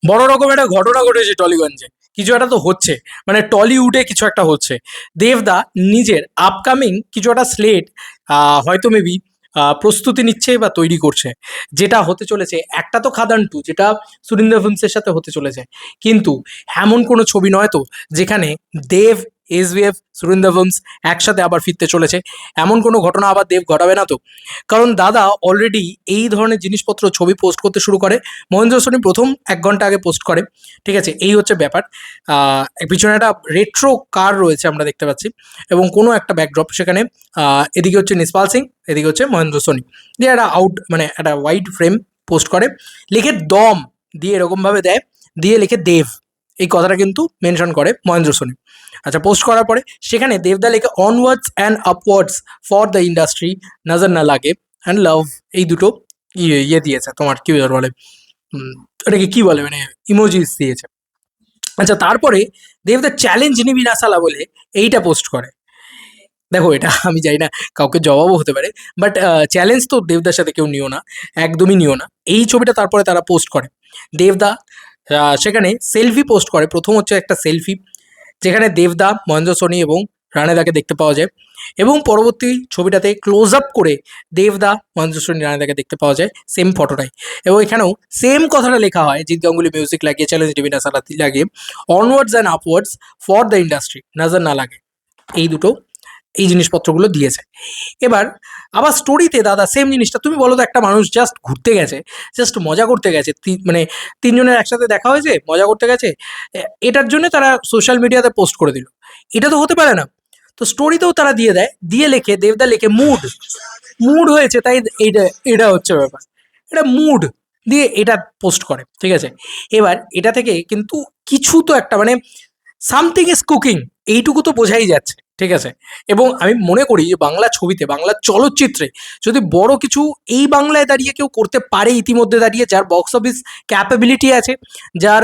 বড় রকম একটা ঘটনা ঘটেছে টলিগঞ্জে, কিছু একটা তো হচ্ছে, মানে টলিউডে কিছু একটা হচ্ছে। দেবদা নিজের আপকামিং কিছু একটা স্লেট হয়তো মেবি প্রস্তুতি নিচ্ছে বা তৈরি করছে, যেটা হতে চলেছে একটা তো খাদান টু, যেটা সুরিন্দর ফিল্মসের সাথে হতে চলেছে। কিন্তু এমন কোনো ছবি নয় তো যেখানে দেব, এসভিএফ, সুরিন্দর ফিল্মস একসাথে আবার ফিরতে চলেছে। এমন কোনো ঘটনা আবার দেব ঘটাবে না তো? কারণ দাদা অলরেডি এই ধরনের জিনিসপত্র ছবি পোস্ট করতে শুরু করে। মহেন্দ্র সোনি প্রথম 1 ঘন্টা আগে পোস্ট করে, ঠিক আছে? এই হচ্ছে ব্যাপার। পিছনে একটা রেট্রো কার রয়েছে আমরা দেখতে পাচ্ছি, এবং কোনো একটা ব্যাকড্রপ সেখানে। এদিকে হচ্ছে নিসপাল সিং, এদিকে হচ্ছে মহেন্দ্র সোনি, দিয়ে একটা মানে একটা ওয়াইড ফ্রেম পোস্ট করে, লিখে দম দিয়ে এরকমভাবে দেয়, দিয়ে লিখে দেব, এই কথাটা কিন্তু মেনশন করে মহেন্দ্র সোনি। আচ্ছা, পোস্ট করার পরে সেখানে দেবদা লেখে onwards and upwards for the industry, নজর না লাগে অ্যান্ড লাভ, এই দুটো ইয়ে দিয়েছে তোমার, কি বলে, এটাকে কি বলে, মানে ইমোজিস দিয়েছে। আচ্ছা, তারপরে দেবদা চ্যালেঞ্জ নিবি না সালা বলে এইটা পোস্ট করে। দেখো, এটা আমি জানি না, কাউকে জবাবও হতে পারে, বাট চ্যালেঞ্জ তো দেবদার সাথে কেউ নিও না, একদমই নিও না। এই ছবিটা তারপরে তারা পোস্ট করে। দেবদা সেখানে সেলফি পোস্ট করে। প্রথম হচ্ছে একটা সেলফি যেখানে দেবদা, মহেন্দ্র সোনি এবং রানেদাকে দেখতে পাওয়া যায়, এবং পরবর্তী ছবিটাতে ক্লোজ আপ করে দেবদা, মহেন্দ্র সোনি, রানেদাকে দেখতে পাওয়া যায় সেম ফটোটাই। এবং এখানেও সেম কথাটা লেখা হয়, জিৎ গাঙ্গুলি মিউজিক লাগিয়ে, চ্যালেঞ্জ ডিভিনা সালাতি লাগিয়ে, onwards and upwards for the industry, নজর না লাগে, এই দুটো এই জিনিসপত্রগুলো দিয়েছে। এবার আবার স্টোরিতে দাদা সেম জিনিসটা, তুমি বলো তো, একটা মানুষ জাস্ট ঘুরতে গেছে, জাস্ট মজা করতে গেছে, মানে তিনজনের একসাথে দেখা হয়েছে, মজা করতে গেছে, এটার জন্য তারা সোশ্যাল মিডিয়াতে পোস্ট করে দিল, এটা তো হতে পারে না। তো স্টোরিতেও তারা দিয়ে দেয়, দিয়ে লেখে, দেবদা লেখে মুড, মুড হয়েছে তাই এইটা, এটা হচ্ছে ব্যাপার, এটা মুড দিয়ে এটা পোস্ট করে, ঠিক আছে? এবার এটা থেকে কিন্তু কিছু তো একটা, মানে সামথিং ইজ কুকিং, এইটুকু তো বোঝাই যাচ্ছে, ঠিক আছে? এবং আমি মনে করি যে বাংলা ছবিতে, বাংলা চলচ্চিত্রে যদি বড় কিছু এই বাংলায় দাঁড়িয়ে কেউ করতে পারে, ইতিমধ্যে দাঁড়িয়ে যার বক্স অফিস ক্যাপাবিলিটি আছে, যার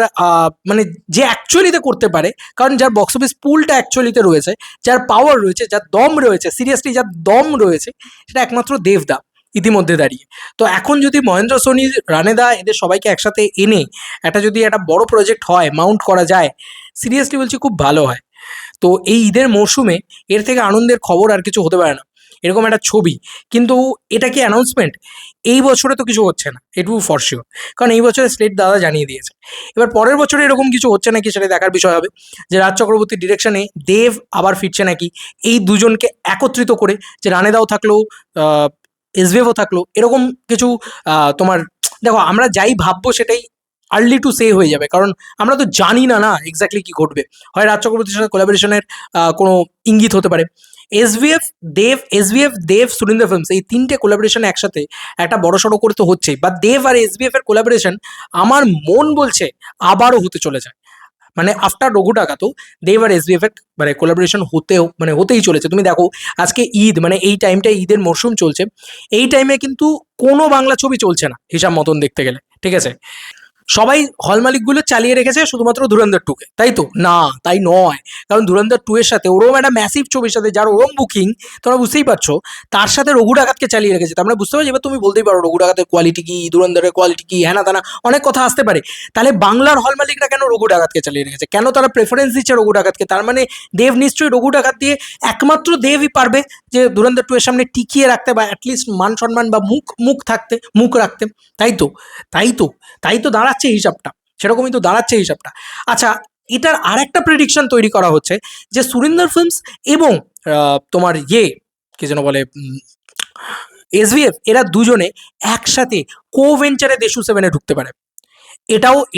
মানে যে অ্যাকচুয়ালিতে করতে পারে, কারণ যার বক্স অফিস পুলটা অ্যাকচুয়ালিতে রয়েছে, যার পাওয়ার রয়েছে, যার দম রয়েছে, সিরিয়াসলি যার দম রয়েছে, সেটা একমাত্র দেবদা ইতিমধ্যে দাঁড়িয়ে। তো এখন যদি মহেন্দ্র সোনি, রানেদা, এদের সবাইকে একসাথে এনে একটা যদি একটা বড় প্রজেক্ট হয়, মাউন্ট করা যায়, সিরিয়াসলি বলছি খুব ভালো হয়। তো এই ঈদের মরশুমে এর থেকে আনন্দের খবর আর কিছু হতে পারে না, এরকম একটা ছবি। কিন্তু এটা কি অ্যানাউন্সমেন্ট? এই বছরে তো কিছু হচ্ছে না, এটুকু ফর শিওর, কারণ এই বছরে স্লেট দাদা জানিয়ে দিয়েছে। এবার পরের বছরে এরকম কিছু হচ্ছে নাকি সেটা দেখার বিষয় হবে, যে রাজ চক্রবর্তীর ডিরেকশনে দেব আবার ফিরছে নাকি, এই দুজনকে একত্রিত করে, যে রানেদাও থাকলো, এসভিএফও থাকলো, এরকম কিছু তোমার, দেখো আমরা যাই ভাববো সেটাই আর্লি টু সে হয়ে যাবে, কারণ আমরা তো জানি না না এক্স্যাক্টলি কি ঘটবে। হয় রাজ চক্রবর্তীর সাথে কোলাবোরেশনের কোনো ইঙ্গিত হতে পারে। এসভিএফ দেব, সুরিন্দর ফিল্মস, এই তিনটে কোলাবোরেশন একসাথে একটা বড় সড়ো করে তো হচ্ছেই, বা দেব আর এসভিএফ এর কোলাবোরেশন আমার মন বলছে আবারও হতে চলেছে। মানে আফটার রঘু ডাকাতও দেব আর এসভিএফ এর মানে কোলাবোরেশন হতেই চলেছে। তুমি দেখো, আজকে ঈদ, মানে এই টাইমটা ঈদের মরশুম চলছে, এই টাইমে কিন্তু কোনো বাংলা ছবি চলছে না হিসাব মতন দেখতে গেলে, ঠিক আছে? সবাই হল মালিকগুলো চালিয়ে রেখেছে শুধুমাত্র ধুরন্ধর টুকে, তাই তো? না, তাই নয়। কারণ ধুরন্ধর টু এর সাথে ওরম একটা ম্যাসিভ ছবির সাথে যার ওরম বুকিং, তোমরা বুঝতেই পারছো, তার সাথে রঘু ডাকাতকে চালিয়ে রেখেছে। তোমরা বুঝতে পারছো? এবার তুমি বলতেই পারো রঘু ডাকাতের কোয়ালিটি কি, ধুরন্ধরের কোয়ালিটি কি, হ্যানা তানা অনেক কথা আসতে পারে। তাহলে বাংলার হল মালিকরা কেন রঘু ডাকাতকে চালিয়ে রেখেছে, কেন তারা প্রেফারেন্স দিচ্ছে রঘু ডাকাতকে? তার মানে দেব নিশ্চয়ই রঘু ডাকাত দিয়ে একমাত্র দেবই পারবে যে ধুরন্ধর টু এর সামনে টিকিয়ে রাখতে, বা অ্যাটলিস্ট মান সম্মান বা মুখ রাখতে। তাই তো, তাই তো, তাই তো দাঁড়াচ্ছে হিসাবটা, সেরকমই তো দাঁড়াচ্ছে হিসাবটা। আচ্ছা, এটার আর একটা প্রেডিকশন তৈরি করা হচ্ছে, যে সুরিন্দর ফিল্মস এবং তোমার কি যেন বলে, এসভিএফ, এরা দুজনে একসাথে কো ভেঞ্চারে দেশু সেভেনে ঢুকতে পারে।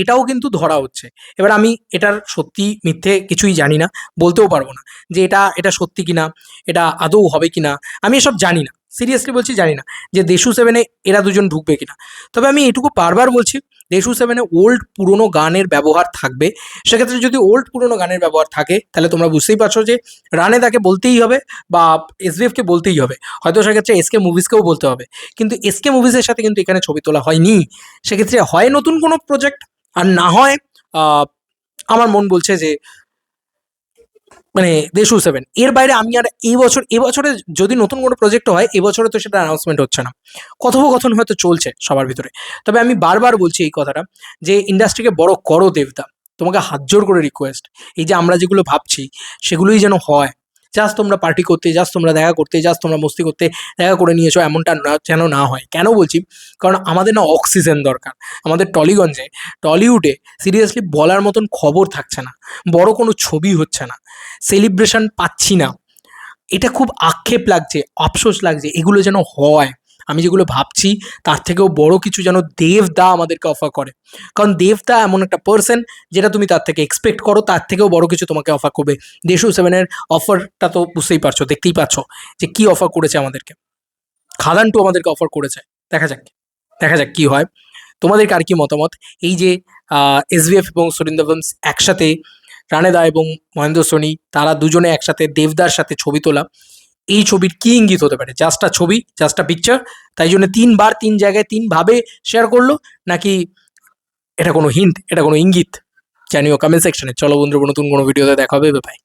এটাও কিন্তু ধরা হচ্ছে। এবার আমি এটার সত্যি মিথ্যে কিছুই জানি না, বলতেও পারবো না যে এটা সত্যি কিনা, এটা আদৌ হবে কিনা, আমি এসব জানি না, সিরিয়াসলি বলছি জানি না যে দেশু সেভেনে এরা দুজন ঢুকবে কিনা। তবে আমি এটুকু বারবার বলছি, দেশু সেভেনে ওল্ড পুরনো গানের ব্যবহার থাকবে। সেক্ষেত্রে যদি ওল্ড পুরনো গানের ব্যবহার থাকে, তাহলে তোমরা বুঝতেই পারছো যে রানেদাকে বলতেই হবে, বা এসভিএফকে বলতেই হবে, হয়তো সেক্ষেত্রে এসকে মুভিজকেও বলতে হবে। কিন্তু এসকে মুভিজের সাথে কিন্তু এখানে ছবি তোলা হয়নি। সেক্ষেত্রে হয় নতুন কোনো প্রজেক্ট, আর না হয় আমার মন বলছে যে মানে দেশু সেভেন। এর বাইরে আমি আর এবছরে যদি নতুন কোনো প্রজেক্ট হয়, এবছরে তো সেটা অ্যানাউন্সমেন্ট হচ্ছে না। কথোপকথন হয়তো চলছে সবার ভিতরে। তবে আমি বারবার বলছি এই কথাটা যে ইন্ডাস্ট্রিকে বড় করো দেবদা। তোমাকে হাত জোড় করে রিকোয়েস্ট। এই যে আমরা যেগুলো ভাবছি সেগুলোই যেন হয়। জাস্ট তোমরা পার্টি করতে, জাস্ট তোমরা দেখা করতে, জাস্ট তোমরা মস্তি করতে দেখা করে নিয়েছো, এমনটা না যেন না হয়। কেন বলছি? কারণ আমাদের না অক্সিজেন দরকার। আমাদের টলিগঞ্জে, টলিউডে সিরিয়াসলি বলার মতন খবর থাকছে না। বড় কোনো ছবি হচ্ছে না। সেলিব্রেশন পাচ্ছি না। এটা খুব আক্ষেপ লাগছে, আফসোস লাগছে। এগুলো যেন হয়। আমি যেগুলো ভাবছি তার থেকেও বড় কিছু যেন দেবদা আমাদেরকে অফার করে। কারণ দেবদা এমন একটা পার্সন যেটা তুমি তার থেকে এক্সপেক্ট করো, তার থেকেও বড় কিছু তোমাকে অফার করবে। দেশু সেভেনের অফারটা তো বুঝতেই পারছো, দেখতেই পাচ্ছ যে কি অফার করেছে আমাদেরকে। খাদান টু আমাদেরকে অফার করেছে। দেখা যাক, দেখা যাক কি হয়। তোমাদের কার কি মতামত? এই যে এসভিএফ এবং সুরিন্দর ফিল্মস একসাথে, রানেদা এবং মহেন্দ্র সোনি তারা দুজনে একসাথে দেবদার সাথে ছবি তোলা, এই ছবির কি ইঙ্গিত হতে পারে? জাস্টটা ছবি, জাস্টটা পিকচার, তাই জন্য তিনবার তিন জায়গায় তিনভাবে শেয়ার করলো, নাকি এটা কোনো হিন্ট, এটা কোনো ইঙ্গিত? জানিও কমেন্ট সেকশনে। চলো বন্ধুরা, নতুন কোনো ভিডিওতে দেখা হবে। বাই।